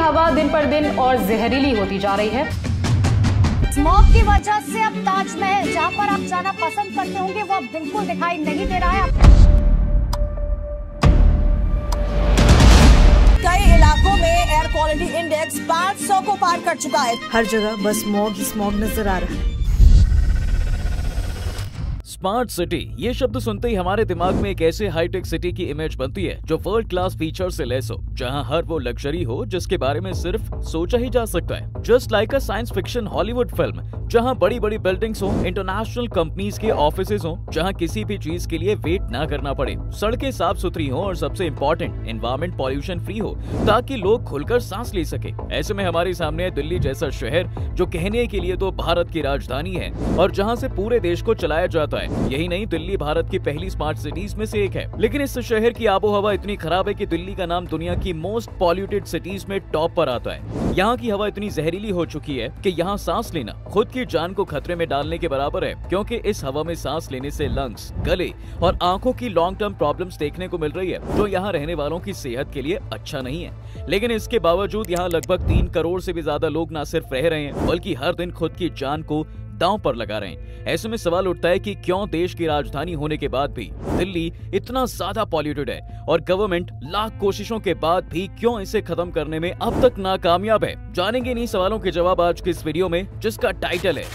हवा दिन पर दिन और जहरीली होती जा रही है। स्मॉग की वजह से अब ताजमहल जहां पर आप जाना पसंद करते होंगे वो अब बिल्कुल दिखाई नहीं दे रहा है। कई इलाकों में एयर क्वालिटी इंडेक्स 500 को पार कर चुका है। हर जगह बस स्मॉग ही स्मॉग नजर आ रहा है। स्मार्ट सिटी ये शब्द सुनते ही हमारे दिमाग में एक ऐसे हाईटेक सिटी की इमेज बनती है जो वर्ल्ड क्लास फीचर से लैस हो, जहां हर वो लग्जरी हो जिसके बारे में सिर्फ सोचा ही जा सकता है। Just like a science fiction Hollywood film, जहां बड़ी बड़ी बिल्डिंग्स हो, इंटरनेशनल कंपनीज के ऑफिसेज हो, जहां किसी भी चीज के लिए वेट ना करना पड़े, सड़कें साफ सुथरी हो और सबसे इम्पोर्टेंट एनवायरमेंट पॉल्यूशन फ्री हो, ताकि लोग खुलकर सांस ले सके। ऐसे में हमारे सामने है दिल्ली जैसा शहर, जो कहने के लिए तो भारत की राजधानी है और जहाँ से पूरे देश को चलाया जाता है। यही नहीं, दिल्ली भारत की पहली स्मार्ट सिटीज में से एक है। लेकिन इस शहर की आबोहवा इतनी खराब है कि दिल्ली का नाम दुनिया की मोस्ट पॉल्यूटेड सिटीज में टॉप पर आता है। यहाँ की हवा इतनी जहरीली हो चुकी है कि यहाँ सांस लेना खुद की जान को खतरे में डालने के बराबर है, क्योंकि इस हवा में सांस लेने से लंग्स, गले और आंखों की लॉन्ग टर्म प्रॉब्लम्स देखने को मिल रही है, जो यहाँ रहने वालों की सेहत के लिए अच्छा नहीं है। लेकिन इसके बावजूद यहाँ लगभग 3 करोड़ से भी ज्यादा लोग न सिर्फ रह रहे हैं, बल्कि हर दिन खुद की जान को दांव पर लगा रहे हैं। ऐसे में सवाल उठता है कि क्यों देश की राजधानी होने के बाद भी दिल्ली इतना ज्यादा पॉल्यूटेड है और गवर्नमेंट लाख कोशिशों के बाद भी क्यों इसे खत्म करने में अब तक नाकामयाब है। जानेंगे इन्हीं सवालों के जवाब आज के इस वीडियो में, जिसका टाइटल है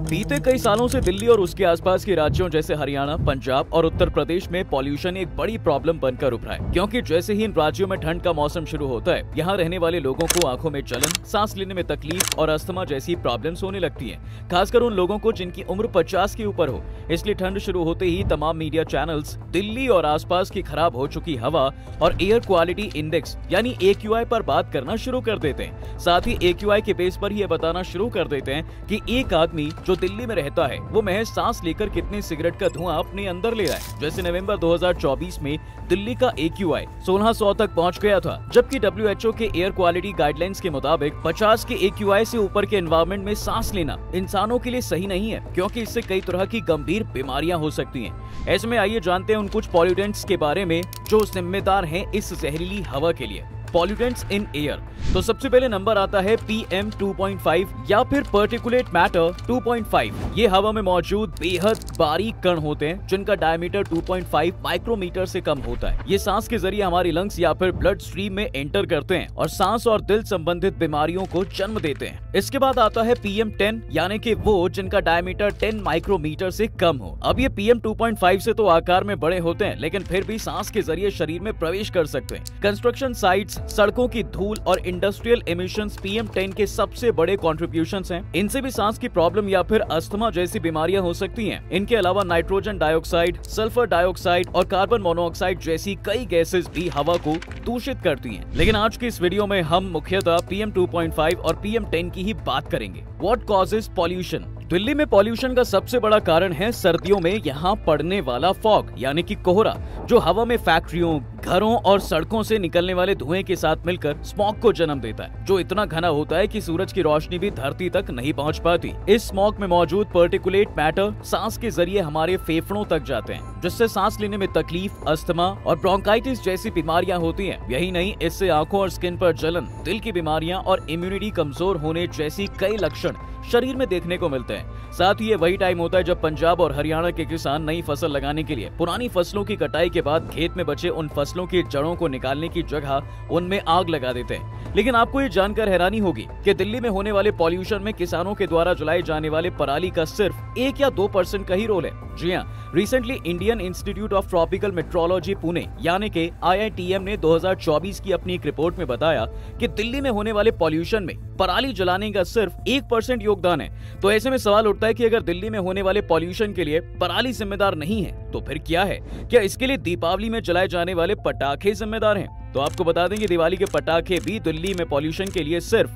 बीते कई सालों से दिल्ली और उसके आसपास के राज्यों जैसे हरियाणा, पंजाब और उत्तर प्रदेश में पॉल्यूशन एक बड़ी प्रॉब्लम बनकर उभरा है, क्योंकि जैसे ही इन राज्यों में ठंड का मौसम शुरू होता है, यहाँ रहने वाले लोगों को आंखों में जलन, सांस लेने में तकलीफ और अस्थमा जैसी प्रॉब्लम्स होने लगती हैं। खासकर उन लोगों को जिनकी उम्र 50 के ऊपर हो। इसलिए ठंड शुरू होते ही तमाम मीडिया चैनल्स दिल्ली और आसपास की खराब हो चुकी हवा और एयर क्वालिटी इंडेक्स यानी AQI पर बात करना शुरू कर देते हैं। साथ ही AQI के बेस पर ये बताना शुरू कर देते हैं कि एक आदमी जो दिल्ली में रहता है वो महज सांस लेकर कितने सिगरेट का धुआं अपने अंदर ले रहा है। जैसे नवंबर 2024 में दिल्ली का AQI 1600 तक पहुंच गया था, जबकि WHO के एयर क्वालिटी गाइडलाइंस के मुताबिक 50 के AQI से ऊपर के एनवायरनमेंट में सांस लेना इंसानों के लिए सही नहीं है, क्योंकि इससे कई तरह की गंभीर बीमारियां हो सकती हैं। ऐसे में आइए जानते हैं उन कुछ पॉल्यूटेंट्स के बारे में जो जिम्मेदार हैं इस जहरीली हवा के लिए। पॉल्यूटेंट्स इन एयर, तो सबसे पहले नंबर आता है PM 2.5 या फिर पार्टिकुलेट मैटर 2.5। ये हवा में मौजूद बेहद बारीक कण होते हैं जिनका डायमीटर 2.5 माइक्रोमीटर से कम होता है। ये सांस के जरिए हमारी लंग्स या फिर ब्लड स्ट्रीम में एंटर करते हैं और सांस और दिल संबंधित बीमारियों को जन्म देते हैं। इसके बाद आता है PM 10 यानी कि वो जिनका डायमीटर 10 माइक्रोमीटर से कम हो। अब ये PM 2.5 से तो आकार में बड़े होते हैं, लेकिन फिर भी सांस के जरिए शरीर में प्रवेश कर सकते हैं। कंस्ट्रक्शन साइट्स, सड़कों की धूल और इंडस्ट्रियल एमिशंस PM 10 के सबसे बड़े कॉन्ट्रीब्यूशंस हैं। इनसे भी सांस की प्रॉब्लम या फिर अस्थमा जैसी बीमारियां हो सकती हैं। इनके अलावा नाइट्रोजन डाइऑक्साइड, सल्फर डाइऑक्साइड और कार्बन मोनोऑक्साइड जैसी कई गैसेस भी हवा को दूषित करती हैं। लेकिन आज की इस वीडियो में हम मुख्यतः PM 2.5 और PM 10 की ही बात करेंगे। What causes pollution? दिल्ली में पॉल्यूशन का सबसे बड़ा कारण है सर्दियों में यहाँ पड़ने वाला फॉग यानी कि कोहरा, जो हवा में फैक्ट्रियों, घरों और सड़कों से निकलने वाले धुएं के साथ मिलकर स्मॉग को जन्म देता है, जो इतना घना होता है कि सूरज की रोशनी भी धरती तक नहीं पहुँच पाती। इस स्मॉग में मौजूद पार्टिकुलेट मैटर सांस के जरिए हमारे फेफड़ों तक जाते हैं, जिससे सांस लेने में तकलीफ, अस्थमा और ब्रोंकाइटिस जैसी बीमारियां होती हैं। यही नहीं, इससे आंखों और स्किन पर जलन, दिल की बीमारियां और इम्यूनिटी कमजोर होने जैसी कई लक्षण शरीर में देखने को मिलते हैं। साथ ही ये वही टाइम होता है जब पंजाब और हरियाणा के किसान नई फसल लगाने के लिए पुरानी फसलों की कटाई के बाद खेत में बचे उन फसलों की जड़ों को निकालने की जगह उनमें आग लगा देते हैं। लेकिन आपको ये जानकर हैरानी होगी कि दिल्ली में होने वाले पॉल्यूशन में किसानों के द्वारा जलाए जाने वाले पराली का सिर्फ 1 या 2% का ही रोल है। जी हाँ, recently Indian institute of tropical metrology Pune यानी कि IITM ने 2024 की अपनी एक रिपोर्ट में बताया कि दिल्ली में होने वाले पॉल्यूशन में पराली जलाने का सिर्फ 1% योगदान है। तो ऐसे में सवाल उठता है कि अगर दिल्ली में होने वाले पॉल्यूशन के लिए पराली जिम्मेदार नहीं है, तो फिर क्या है? क्या इसके लिए दीपावली में जलाए जाने वाले पटाखे जिम्मेदार हैं? तो आपको बता दें कि दिवाली के पटाखे भी दिल्ली में पॉल्यूशन के लिए सिर्फ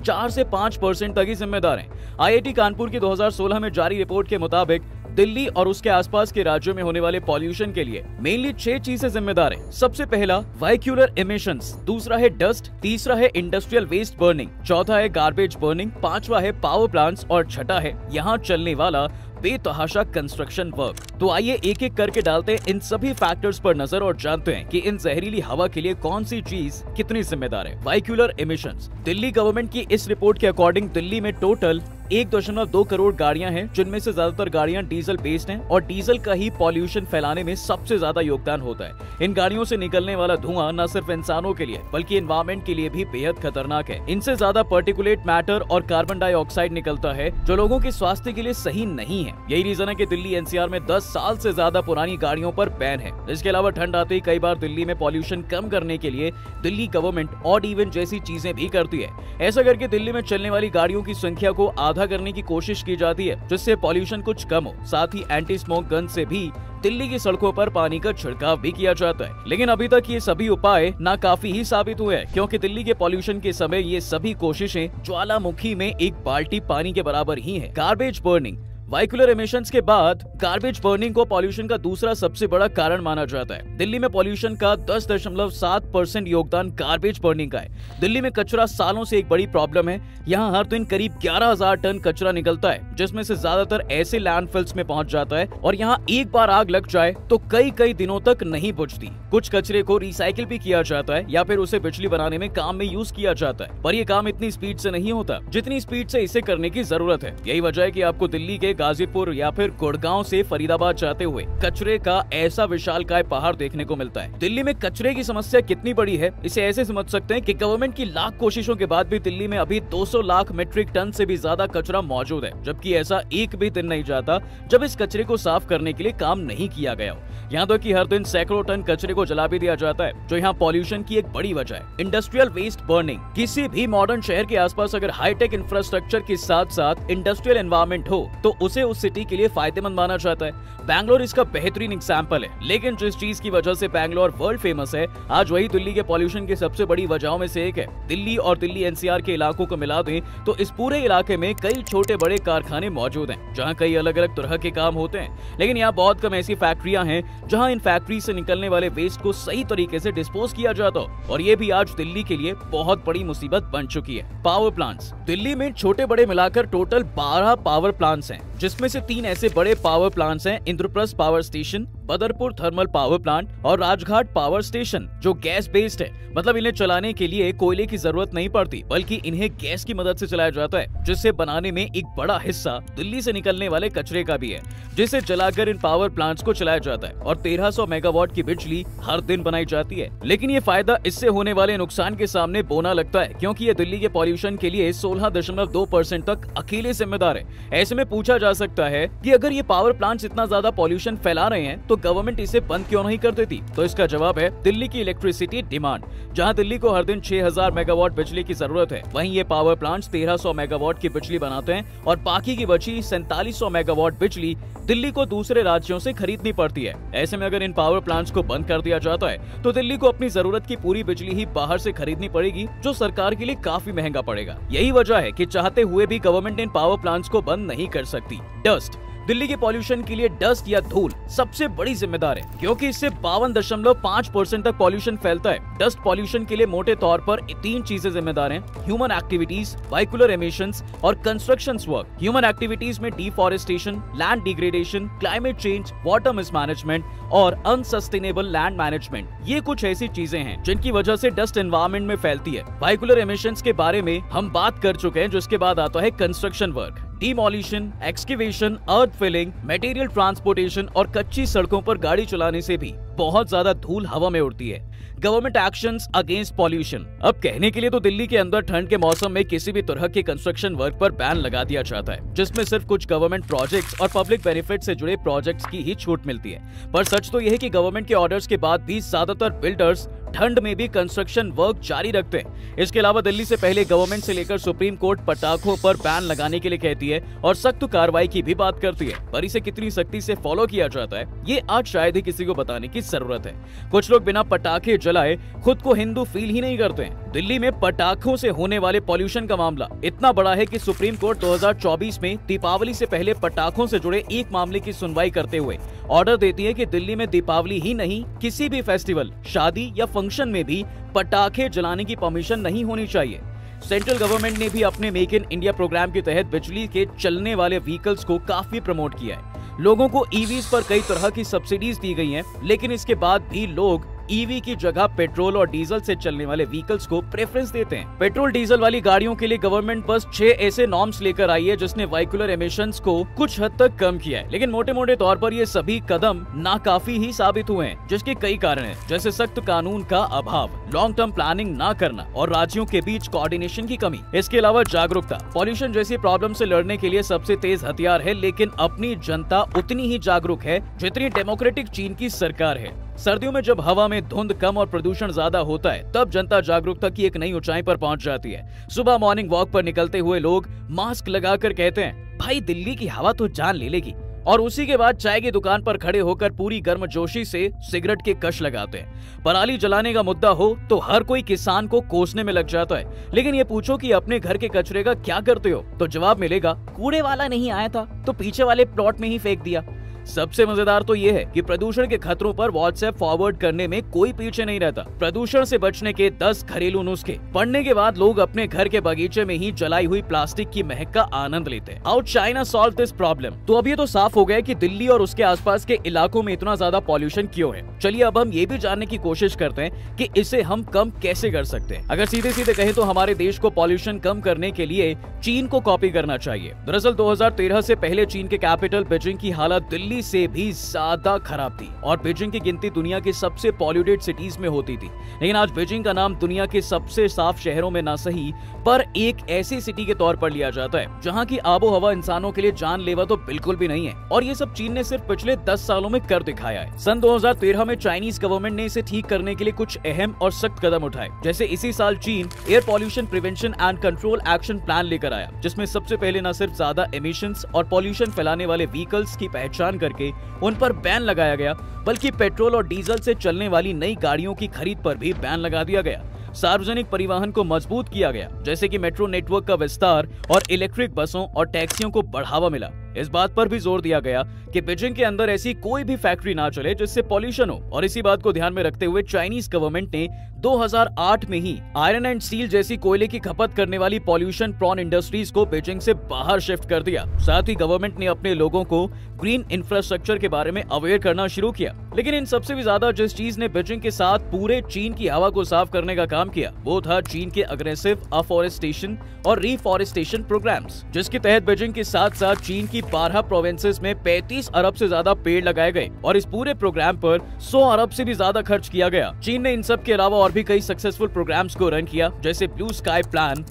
4 से 5% तक ही जिम्मेदार हैं। IIT कानपुर की 2016 में जारी रिपोर्ट के मुताबिक दिल्ली और उसके आसपास के राज्यों में होने वाले पॉल्यूशन के लिए मेनली 6 चीजें जिम्मेदार हैं। सबसे पहला व्हीक्यूलर एमिशंस, दूसरा है डस्ट, तीसरा है इंडस्ट्रियल वेस्ट बर्निंग, चौथा है गार्बेज बर्निंग, पांचवा है पावर प्लांट्स और छठा है यहाँ चलने वाला बेतहाशा कंस्ट्रक्शन वर्क। तो आइए एक एक करके डालते हैं इन सभी फैक्टर्स पर नजर और जानते हैं कि इन जहरीली हवा के लिए कौन सी चीज कितनी जिम्मेदार है। Vehicular emissions. दिल्ली गवर्नमेंट की इस रिपोर्ट के अकॉर्डिंग दिल्ली में टोटल 1.2 करोड़ गाड़ियां हैं, जिनमें से ज्यादातर गाड़ियां डीजल बेस्ड हैं और डीजल का ही पॉल्यूशन फैलाने में सबसे ज्यादा योगदान होता है। इन गाड़ियों से निकलने वाला धुआं न सिर्फ इंसानों के लिए बल्कि एनवायरमेंट के लिए भी बेहद खतरनाक है। इनसे ज्यादा पार्टिकुलेट मैटर और कार्बन डाइऑक्साइड निकलता है जो लोगों के स्वास्थ्य के लिए सही नहीं है। यही रीजन है कि दिल्ली एनसीआर में 10 साल से ज्यादा पुरानी गाड़ियों पर बैन है। इसके अलावा ठंड आते ही कई बार दिल्ली में पॉल्यूशन कम करने के लिए दिल्ली गवर्नमेंट ऑड इवन जैसी चीजें भी करती है। ऐसा करके दिल्ली में चलने वाली गाड़ियों की संख्या को आधा करने की कोशिश की जाती है, जिससे पॉल्यूशन कुछ कम हो। साथ ही एंटी स्मोक गन से भी दिल्ली की सड़कों पर पानी का छिड़काव भी किया जाता है। लेकिन अभी तक ये सभी उपाय नाकाफी ही साबित हुए हैं, क्योंकि दिल्ली के पॉल्यूशन के समय ये सभी कोशिशें ज्वालामुखी में एक बाल्टी पानी के बराबर ही है। Garbage burning. व्हीक्यूलर एमिशंस के बाद गार्बेज बर्निंग को पॉल्यूशन का दूसरा सबसे बड़ा कारण माना जाता है। दिल्ली में पॉल्यूशन का 10.7% योगदान गार्बेज बर्निंग का है। दिल्ली में कचरा सालों से एक बड़ी प्रॉब्लम है। यहाँ हर दिन करीब 11,000 टन कचरा निकलता है, जिसमें से ज्यादातर ऐसे लैंडफिल्स में पहुंच जाता है और यहाँ एक बार आग लग जाए तो कई दिनों तक नहीं बुझती। कुछ कचरे को रिसाइकिल भी किया जाता है या फिर उसे बिजली बनाने में काम में यूज किया जाता है, पर यह काम इतनी स्पीड से नहीं होता जितनी स्पीड से इसे करने की जरूरत है। यही वजह है कि आपको दिल्ली के गाजीपुर या फिर गुड़गांव से फरीदाबाद जाते हुए कचरे का ऐसा विशालकाय पहाड़ देखने को मिलता है। दिल्ली में कचरे की समस्या कितनी बड़ी है इसे ऐसे समझ सकते हैं कि गवर्नमेंट की लाख कोशिशों के बाद भी दिल्ली में अभी 200 लाख मीट्रिक टन से भी ज्यादा कचरा मौजूद है, जबकि ऐसा एक भी दिन नहीं जाता जब इस कचरे को साफ करने के लिए काम नहीं किया गया हो। यहाँ तक कि हर दिन सैकड़ों टन कचरे को जला भी दिया जाता है, जो यहाँ पॉल्यूशन की एक बड़ी वजह है। Industrial waste burning. किसी भी मॉडर्न शहर के आसपास अगर हाईटेक इंफ्रास्ट्रक्चर के साथ साथ इंडस्ट्रियल एनवायरनमेंट हो तो उसे उस सिटी के लिए फायदेमंद माना जाता है। बैंगलोर इसका बेहतरीन एग्जाम्पल है। लेकिन जिस चीज की वजह से बैंगलोर वर्ल्ड फेमस है, आज वही दिल्ली के पॉल्यूशन की सबसे बड़ी वजहों में से एक है। दिल्ली और दिल्ली एनसीआर के इलाकों को मिला दें तो इस पूरे इलाके में कई छोटे बड़े कारखाने मौजूद हैं, जहां कई अलग अलग तरह के काम होते हैं। लेकिन यहाँ बहुत कम ऐसी फैक्ट्रियां हैं जहां इन फैक्ट्री से निकलने वाले वेस्ट को सही तरीके से डिस्पोज किया जाता हो, और ये भी आज दिल्ली के लिए बहुत बड़ी मुसीबत बन चुकी है। Power plants. दिल्ली में छोटे बड़े मिलाकर टोटल 12 पावर प्लांट्स हैं, जिसमें से 3 ऐसे बड़े पावर प्लांट्स हैं, Indraprastha power station, Badarpur thermal power plant और राजघाट पावर स्टेशन, जो गैस बेस्ड है। मतलब इन्हें चलाने के लिए कोयले की जरूरत नहीं पड़ती, बल्कि इन्हें गैस की मदद से चलाया जाता है, जिससे बनाने में एक बड़ा हिस्सा दिल्ली से निकलने वाले कचरे का भी है, जिसे जलाकर इन पावर प्लांट्स को चलाया जाता है और 1300 मेगावाट की बिजली हर दिन बनाई जाती है। लेकिन ये फायदा इससे होने वाले नुकसान के सामने बोना लगता है, क्योंकि ये दिल्ली के पॉल्यूशन के लिए 16.2% तक अकेले जिम्मेदार है। ऐसे में पूछा जा सकता है कि अगर ये पावर प्लांट्स इतना ज्यादा पॉल्यूशन फैला रहे हैं तो गवर्नमेंट इसे बंद क्यों नहीं कर देती? तो इसका जवाब है दिल्ली की इलेक्ट्रिसिटी डिमांड। जहां दिल्ली को हर दिन 6000 मेगावाट बिजली की जरूरत है, वहीं ये पावर प्लांट्स 1300 मेगावाट की बिजली बनाते हैं और बाकी की बची 4700 मेगावाट बिजली दिल्ली को दूसरे राज्यों से खरीदनी पड़ती है। ऐसे में अगर इन पावर प्लांट्स को बंद कर दिया जाता है तो दिल्ली को अपनी जरूरत की पूरी बिजली ही बाहर से खरीदनी पड़ेगी, जो सरकार के लिए काफी महंगा पड़ेगा। यही वजह है कि चाहते हुए भी गवर्नमेंट इन पावर प्लांट्स को बंद नहीं कर सकती। डस्ट। दिल्ली के पॉल्यूशन के लिए डस्ट या धूल सबसे बड़ी जिम्मेदार है, क्योंकि इससे 52.5% तक पॉल्यूशन फैलता है। डस्ट पॉल्यूशन के लिए मोटे तौर पर 3 चीजें जिम्मेदार हैं: ह्यूमन एक्टिविटीज, व्हीक्यूलर एमिशंस और कंस्ट्रक्शन वर्क। ह्यूमन एक्टिविटीज में deforestation, land degradation, climate change, water mismanagement और अनसस्टेनेबल लैंड मैनेजमेंट, ये कुछ ऐसी चीजें हैं जिनकी वजह से डस्ट एनवायरनमेंट में फैलती है। व्हीक्यूलर एमिशंस के बारे में हम बात कर चुके हैं, जिसके बाद आता है कंस्ट्रक्शन वर्क। डिमोलिशन, एक्सकेवेशन, अर्थ फिलिंग, मटेरियल ट्रांसपोर्टेशन और कच्ची सड़कों पर गाड़ी चलाने से भी बहुत ज्यादा धूल हवा में उड़ती है। Government actions against pollution. अब कहने के लिए तो दिल्ली के अंदर ठंड के मौसम में किसी भी तरह के कंस्ट्रक्शन वर्क पर बैन लगा दिया जाता है, जिसमें सिर्फ कुछ गवर्नमेंट प्रोजेक्ट्स और पब्लिक बेनिफिट से जुड़े प्रोजेक्ट्स की ही छूट मिलती है। पर सच तो यह है कि गवर्नमेंट के ऑर्डर्स के बाद भी ज्यादातर बिल्डर्स ठंड में भी कंस्ट्रक्शन वर्क जारी रखते हैं। इसके अलावा दिल्ली से पहले गवर्नमेंट से लेकर सुप्रीम कोर्ट पटाखों पर बैन लगाने के लिए कहती है और सख्त कार्रवाई की भी बात करती है, पर इसे कितनी सख्ती से फॉलो किया जाता है ये आज शायद ही किसी को बताने की जरूरत है। कुछ लोग बिना पटाखे जलाए खुद को हिंदू फील ही नहीं करते हैं। दिल्ली में पटाखों से होने वाले पॉल्यूशन का मामला इतना बड़ा है कि सुप्रीम कोर्ट 2024 में दीपावली से पहले पटाखों से जुड़े एक मामले की सुनवाई करते हुए ऑर्डर देती है कि दिल्ली में दीपावली ही नहीं, किसी भी फेस्टिवल, शादी या फंक्शन में भी पटाखे जलाने की परमिशन नहीं होनी चाहिए। सेंट्रल गवर्नमेंट ने भी अपने मेक इन इंडिया प्रोग्राम के तहत बिजली के चलने वाले व्हीकल्स को काफी प्रमोट किया है। लोगों को ईवीज पर कई तरह की सब्सिडीज दी गई हैं, लेकिन इसके बाद भी लोग ईवी की जगह पेट्रोल और डीजल से चलने वाले व्हीकल्स को प्रेफरेंस देते हैं। पेट्रोल डीजल वाली गाड़ियों के लिए गवर्नमेंट बस 6 ऐसे नॉर्म्स लेकर आई है जिसने व्हीकुलर एमिशंस को कुछ हद तक कम किया है, लेकिन मोटे मोटे तौर पर ये सभी कदम नाकाफी ही साबित हुए हैं, जिसके कई कारण हैं, जैसे सख्त कानून का अभाव, लॉन्ग टर्म प्लानिंग ना करना और राज्यों के बीच कोऑर्डिनेशन की कमी। इसके अलावा जागरूकता, पॉल्यूशन जैसी प्रॉब्लम से लड़ने के लिए सबसे तेज हथियार है, लेकिन अपनी जनता उतनी ही जागरूक है जितनी डेमोक्रेटिक चीन की सरकार है। सर्दियों में जब हवा में धुंध कम और प्रदूषण ज्यादा होता है, तब जनता जागरूकता की एक नई ऊंचाई पर पहुंच जाती है। सुबह मॉर्निंग वॉक पर निकलते हुए लोग मास्क लगाकर कहते हैं, भाई दिल्ली की हवा तो जान ले लेगी, और उसी के बाद चाय की दुकान पर खड़े होकर पूरी गर्मजोशी से सिगरेट के कश लगाते हैं। पराली जलाने का मुद्दा हो तो हर कोई किसान को कोसने में लग जाता है, लेकिन ये पूछो कि अपने घर के कचरे का क्या करते हो, तो जवाब मिलेगा, कूड़े वाला नहीं आया था तो पीछे वाले प्लॉट में ही फेंक दिया। सबसे मजेदार तो ये है कि प्रदूषण के खतरों पर व्हाट्सएप फॉरवर्ड करने में कोई पीछे नहीं रहता। प्रदूषण से बचने के 10 घरेलू नुस्खे पढ़ने के बाद लोग अपने घर के बगीचे में ही जलाई हुई प्लास्टिक की महक का आनंद लेते हैं। How China solve this problem? तो अब ये तो साफ हो गया कि दिल्ली और उसके आसपास के इलाकों में इतना ज्यादा पॉल्यूशन क्यों है। चलिए अब हम ये भी जानने की कोशिश करते हैं कि इसे हम कम कैसे कर सकते हैं। अगर सीधे सीधे कहें तो हमारे देश को पॉल्यूशन कम करने के लिए चीन को कॉपी करना चाहिए। दरअसल 2013 से पहले चीन के कैपिटल बीजिंग की हालत दिल्ली से भी ज्यादा खराब थी और बीजिंग की गिनती दुनिया की सबसे पॉल्यूटेड सिटीज में होती थी। लेकिन आज बीजिंग का नाम दुनिया के सबसे साफ शहरों में ना सही पर एक ऐसी सिटी के तौर पर लिया जाता है जहां की आबो हवा इंसानों के लिए जानलेवा तो बिल्कुल भी नहीं है, और ये सब चीन ने सिर्फ पिछले 10 सालों में कर दिखाया है। सन 2013 में चाइनीज गवर्नमेंट ने इसे ठीक करने के लिए कुछ अहम और सख्त कदम उठाए। जैसे इसी साल चीन air pollution prevention and control action plan लेकर आया, जिसमें सबसे पहले न सिर्फ ज्यादा एमिशंस और पॉल्यूशन फैलाने वाले व्हीकल्स की पहचान करके उन पर बैन लगाया गया, बल्कि पेट्रोल और डीजल से चलने वाली नई गाड़ियों की खरीद पर भी बैन लगा दिया गया। सार्वजनिक परिवहन को मजबूत किया गया, जैसे कि मेट्रो नेटवर्क का विस्तार और इलेक्ट्रिक बसों और टैक्सियों को बढ़ावा मिला। इस बात पर भी जोर दिया गया कि बीजिंग के अंदर ऐसी कोई भी फैक्ट्री ना चले जिससे पॉल्यूशन हो, और इसी बात को ध्यान में रखते हुए चाइनीज गवर्नमेंट ने 2008 में ही आयरन एंड स्टील जैसी कोयले की खपत करने वाली पॉल्यूशन प्रॉन इंडस्ट्रीज को बीजिंग से बाहर शिफ्ट कर दिया। साथ ही गवर्नमेंट ने अपने लोगों को ग्रीन इंफ्रास्ट्रक्चर के बारे में अवेयर करना शुरू किया। लेकिन इन सबसे भी ज्यादा जिस चीज ने बीजिंग के साथ पूरे चीन की हवा को साफ करने का काम किया, वो था चीन के अग्रेसिव अफॉरेस्टेशन और रिफॉरेस्टेशन प्रोग्राम्स, जिसके तहत बीजिंग के साथ साथ चीन की 12 प्रोविंसेस में 35 अरब से ज्यादा पेड़ लगाए गए, और इस पूरे प्रोग्राम पर 100 अरब से भी ज्यादा खर्च किया गया। चीन ने इन सब के अलावा और भी कई सक्सेसफुल प्रोग्राम्स को रन किया, जैसे ब्लू स्काई प्लान,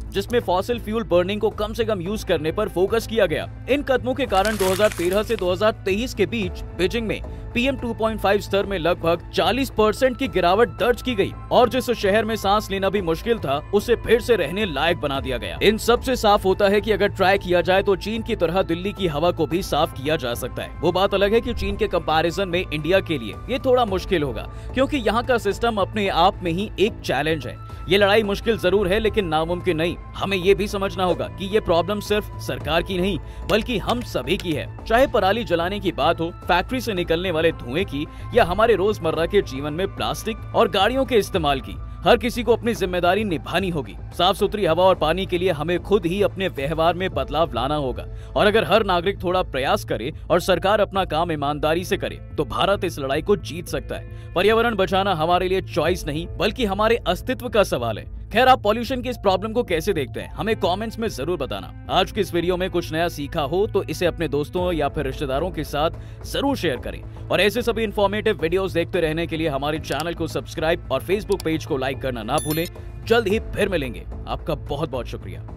जिसमें फॉसिल फ्यूल बर्निंग को कम से कम यूज करने पर फोकस किया गया। इन कदमों के कारण 2013 से 2023 के बीच बीजिंग में PM 2.5 स्तर में लगभग 40% की गिरावट दर्ज की गई, और जिस शहर में सांस लेना भी मुश्किल था उसे फिर से रहने लायक बना दिया गया। इन सब से साफ होता है कि अगर ट्राई किया जाए तो चीन की तरह दिल्ली की हवा को भी साफ किया जा सकता है। वो बात अलग है कि चीन के कंपैरिजन में इंडिया के लिए ये थोड़ा मुश्किल होगा, क्योंकि यहाँ का सिस्टम अपने आप में ही एक चैलेंज है। ये लड़ाई मुश्किल जरूर है, लेकिन नामुमकिन नहीं। हमें ये भी समझना होगा कि ये प्रॉब्लम सिर्फ सरकार की नहीं बल्कि हम सभी की है। चाहे पराली जलाने की बात हो, फैक्ट्री से निकलने वाले धुएं की, या हमारे रोजमर्रा के जीवन में प्लास्टिक और गाड़ियों के इस्तेमाल की, हर किसी को अपनी जिम्मेदारी निभानी होगी। साफ सुथरी हवा और पानी के लिए हमें खुद ही अपने व्यवहार में बदलाव लाना होगा, और अगर हर नागरिक थोड़ा प्रयास करे और सरकार अपना काम ईमानदारी से करे तो भारत इस लड़ाई को जीत सकता है। पर्यावरण बचाना हमारे लिए चॉइस नहीं बल्कि हमारे अस्तित्व का सवाल है। खैर, आप पॉल्यूशन की इस प्रॉब्लम को कैसे देखते हैं, हमें कमेंट्स में जरूर बताना। आज की इस वीडियो में कुछ नया सीखा हो तो इसे अपने दोस्तों या फिर रिश्तेदारों के साथ जरूर शेयर करें, और ऐसे सभी इंफॉर्मेटिव वीडियोस देखते रहने के लिए हमारे चैनल को सब्सक्राइब और फेसबुक पेज को लाइक करना ना भूलें। जल्द ही फिर मिलेंगे। आपका बहुत बहुत शुक्रिया।